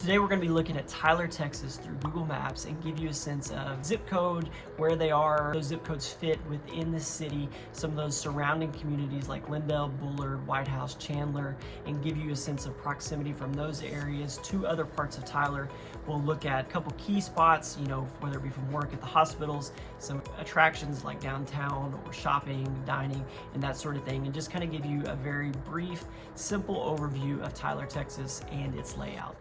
Today we're going to be looking at Tyler, Texas through Google Maps and give you a sense of zip code, where they are, those zip codes fit within the city, some of those surrounding communities like Lindale, Bullard, Whitehouse, Chandler, and give you a sense of proximity from those areas to other parts of Tyler. We'll look at a couple key spots, whether it be from work at the hospitals, some attractions like downtown or shopping, dining, and that sort of thing, and just kind of give you a very brief, simple overview of Tyler, Texas and its layout.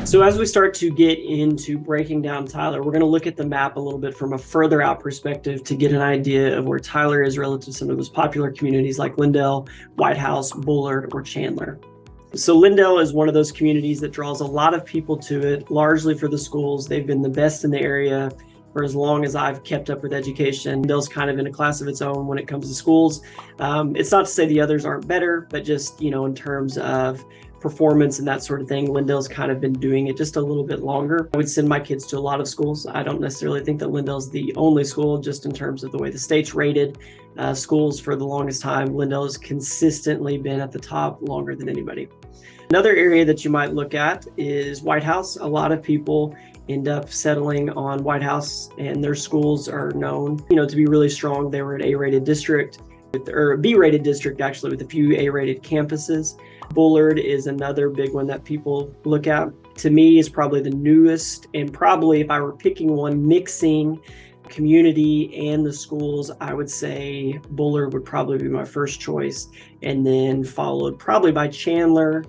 So as we start to get into breaking down Tyler, we're going to look at the map a little bit from a further out perspective to get an idea of where Tyler is relative to some of those popular communities like Lindale, Whitehouse, Bullard, or Chandler. So Lindale is one of those communities that draws a lot of people to it, largely for the schools. They've been the best in the area for as long as I've kept up with education. Lindale's kind of in a class of its own when it comes to schools. It's not to say the others aren't better, but just, in terms of performance and that sort of thing, Lindale's kind of been doing it just a little bit longer. I would send my kids to a lot of schools. I don't necessarily think that Lindale's the only school, just in terms of the way the state's rated schools for the longest time. Lindale has consistently been at the top longer than anybody. Another area that you might look at is Whitehouse. A lot of people end up settling on Whitehouse, and their schools are known, to be really strong. They were an A-rated district, or a B-rated district actually, with a few A-rated campuses. Bullard is another big one that people look at. To me, is probably the newest, and probably if I were picking one mixing community and the schools, I would say Bullard would probably be my first choice, and then followed probably by Chandler,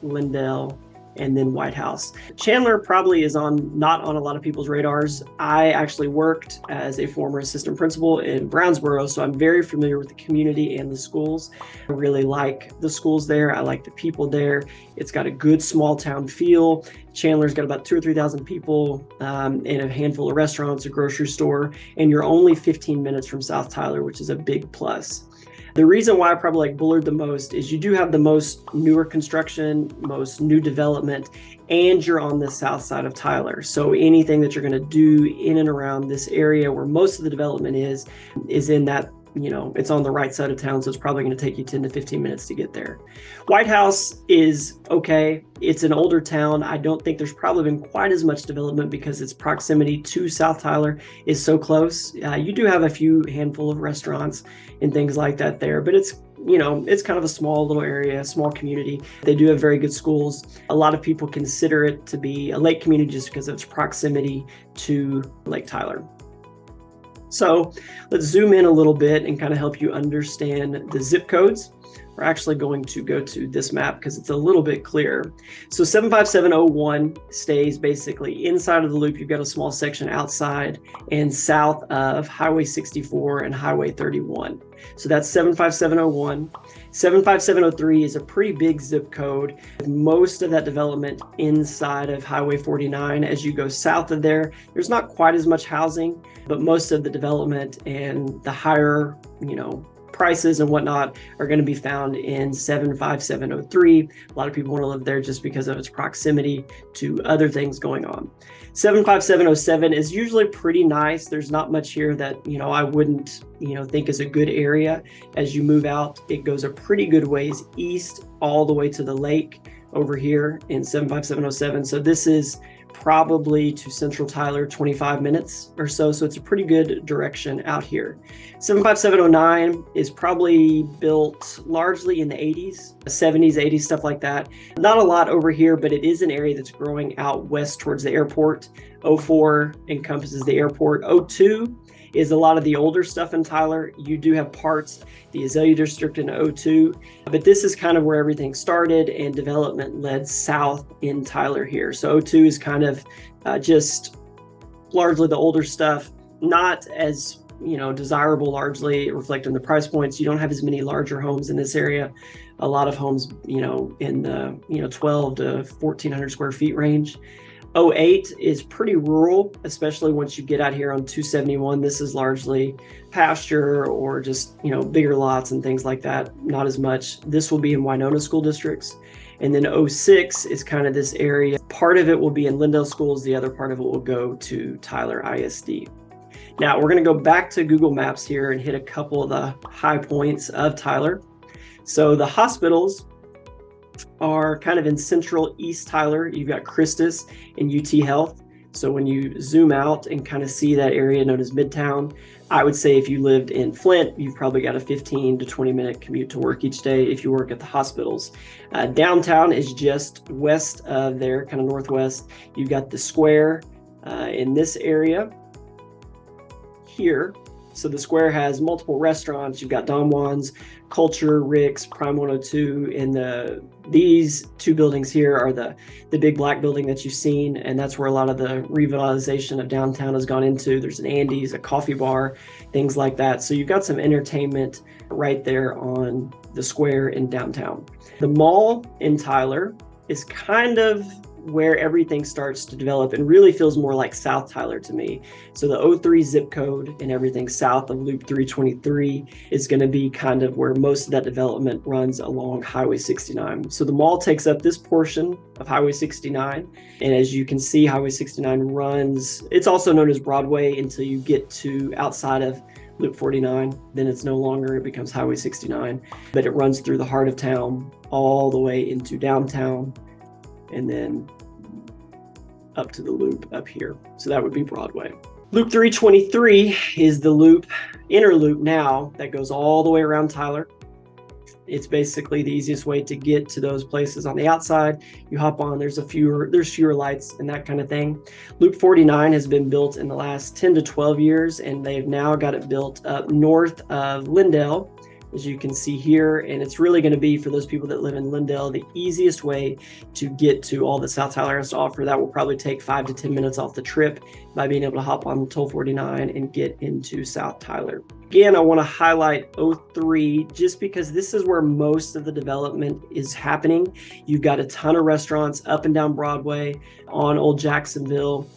Lindale, and then Whitehouse. Chandler probably is not on a lot of people's radars. I actually worked as a former assistant principal in Brownsboro, so I'm very familiar with the community and the schools. I really like the schools there. I like the people there. It's got a good small town feel. Chandler's got about 2,000 or 3,000 people and a handful of restaurants, a grocery store, and you're only 15 minutes from South Tyler, which is a big plus. The reason why I probably like Bullard the most is you do have the most newer construction, most new development, and you're on the south side of Tyler. So anything that you're going to do in and around this area where most of the development is in that, it's on the right side of town, so it's probably going to take you 10 to 15 minutes to get there. Whitehouse is okay. It's an older town. I don't think there's probably been quite as much development because its proximity to South Tyler is so close. You do have a few handful of restaurants and things like that there, but it's kind of a small little area, small community. They do have very good schools. A lot of people consider it to be a lake community just because of its proximity to Lake Tyler. So let's zoom in a little bit and kind of help you understand the zip codes. We're actually going to go to this map because it's a little bit clearer. So 75701 stays basically inside of the loop. You've got a small section outside and south of Highway 64 and Highway 31. So that's 75701. 75703 is a pretty big zip code, with most of that development inside of Highway 49. As you go south of there, there's not quite as much housing, but most of the development and the higher, prices and whatnot are going to be found in 75703. A lot of people want to live there just because of its proximity to other things going on. 75707 is usually pretty nice. There's not much here that, I wouldn't, think is a good area. As you move out, it goes a pretty good ways east all the way to the lake over here in 75707. So this is probably to Central Tyler 25 minutes or so. So it's a pretty good direction out here. 75709 is probably built largely in the 80s, 70s, 80s, stuff like that. Not a lot over here, but it is an area that's growing out west towards the airport. 04 encompasses the airport. 02 is a lot of the older stuff in Tyler. You do have parts, the Azalea District in 02, but this is kind of where everything started and development led south in Tyler here. So 02 is kind of just largely the older stuff, not as desirable, largely reflecting the price points. You don't have as many larger homes in this area. A lot of homes, in the 12 to 1,400 square feet range. 08 is pretty rural, especially once you get out here on 271. This is largely pasture or just, bigger lots and things like that. Not as much. This will be in Winona school districts. And then 06 is kind of this area. Part of it will be in Lindale schools. The other part of it will go to Tyler ISD. Now we're going to go back to Google Maps here and hit a couple of the high points of Tyler. So the hospitals are kind of in central East Tyler. You've got Christus and UT Health. So when you zoom out and kind of see that area known as Midtown, I would say if you lived in Flint, you've probably got a 15 to 20 minute commute to work each day if you work at the hospitals. Downtown is just west of there, kind of northwest. You've got the square in this area here. So the square has multiple restaurants. You've got Don Juan's, Culture, Rick's, Prime 102, and these two buildings here are the big black building that you've seen, and that's where a lot of the revitalization of downtown has gone into. There's an Andy's, a coffee bar, things like that. So you've got some entertainment right there on the square in downtown. The mall in Tyler is kind of where everything starts to develop and really feels more like South Tyler to me. So the 03 zip code and everything south of Loop 323 is going to be kind of where most of that development runs along Highway 69. So the mall takes up this portion of Highway 69. And as you can see, Highway 69 runs, it's also known as Broadway until you get to outside of Loop 49. Then it's no longer, it becomes Highway 69, but it runs through the heart of town all the way into downtown, and then up to the loop up here. So that would be Broadway. Loop 323 is the loop, inner loop now, that goes all the way around Tyler. It's basically the easiest way to get to those places on the outside. You hop on, there's fewer lights and that kind of thing. Loop 49 has been built in the last 10 to 12 years, and they've now got it built up north of Lindale, as you can see here, and it's really going to be, for those people that live in Lindale, the easiest way to get to all that South Tyler has to offer. That will probably take 5 to 10 minutes off the trip by being able to hop on Toll 49 and get into South Tyler. Again, I want to highlight 03 just because this is where most of the development is happening. You've got a ton of restaurants up and down Broadway on Old Jacksonville.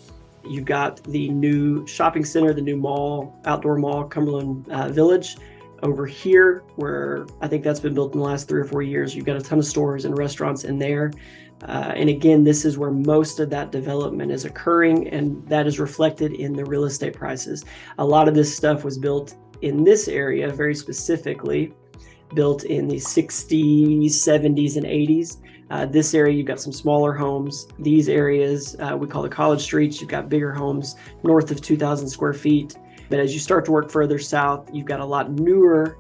You've got the new shopping center, the new mall, outdoor mall, Cumberland Village. Over here, where I think that's been built in the last 3 or 4 years, you've got a ton of stores and restaurants in there. And again, this is where most of that development is occurring, and that is reflected in the real estate prices. A lot of this stuff was built in this area, very specifically, built in the 60s, 70s, and 80s. This area, you've got some smaller homes. These areas, we call the college streets, you've got bigger homes, north of 2,000 square feet. But as you start to work further south, you've got a lot newer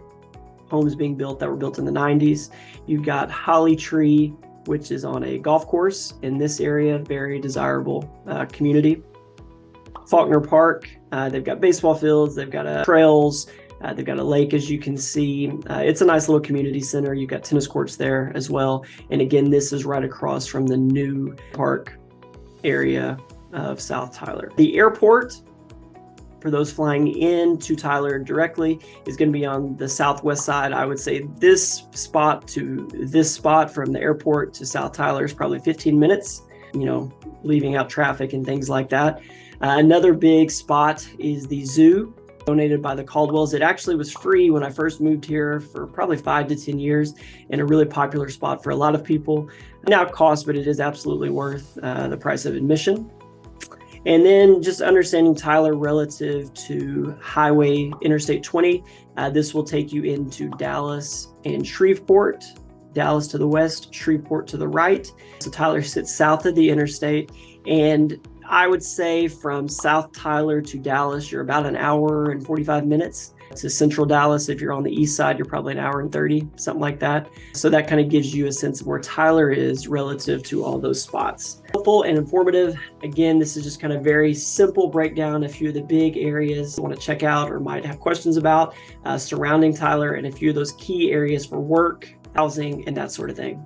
homes being built that were built in the 90s. You've got Holly Tree, which is on a golf course in this area, very desirable community. Faulkner Park, they've got baseball fields, they've got trails, they've got a lake, as you can see. It's a nice little community center. You've got tennis courts there as well. And again, this is right across from the new park area of South Tyler. The airport, for those flying into Tyler directly, is going to be on the southwest side. I would say this spot to this spot from the airport to South Tyler is probably 15 minutes, leaving out traffic and things like that. Another big spot is the zoo, donated by the Caldwells. It actually was free when I first moved here for probably 5 to 10 years, and a really popular spot for a lot of people. Now it costs, but it is absolutely worth the price of admission. And then just understanding Tyler relative to Highway Interstate 20. This will take you into Dallas and Shreveport. Dallas to the west, Shreveport to the right. So Tyler sits south of the interstate. And I would say from South Tyler to Dallas, you're about an hour and 45 minutes. To central Dallas, if you're on the east side, you're probably an hour and 30, something like that. So that kind of gives you a sense of where Tyler is relative to all those spots. Helpful and informative. Again, this is just kind of very simple breakdown, a few of the big areas you want to check out or might have questions about surrounding Tyler, and a few of those key areas for work, housing, and that sort of thing.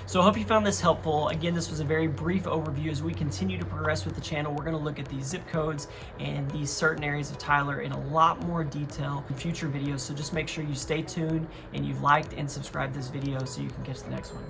So I hope you found this helpful. Again, this was a very brief overview. As we continue to progress with the channel, we're going to look at these zip codes and these certain areas of Tyler in a lot more detail in future videos. So just make sure you stay tuned and you've liked and subscribed this video so you can catch the next one.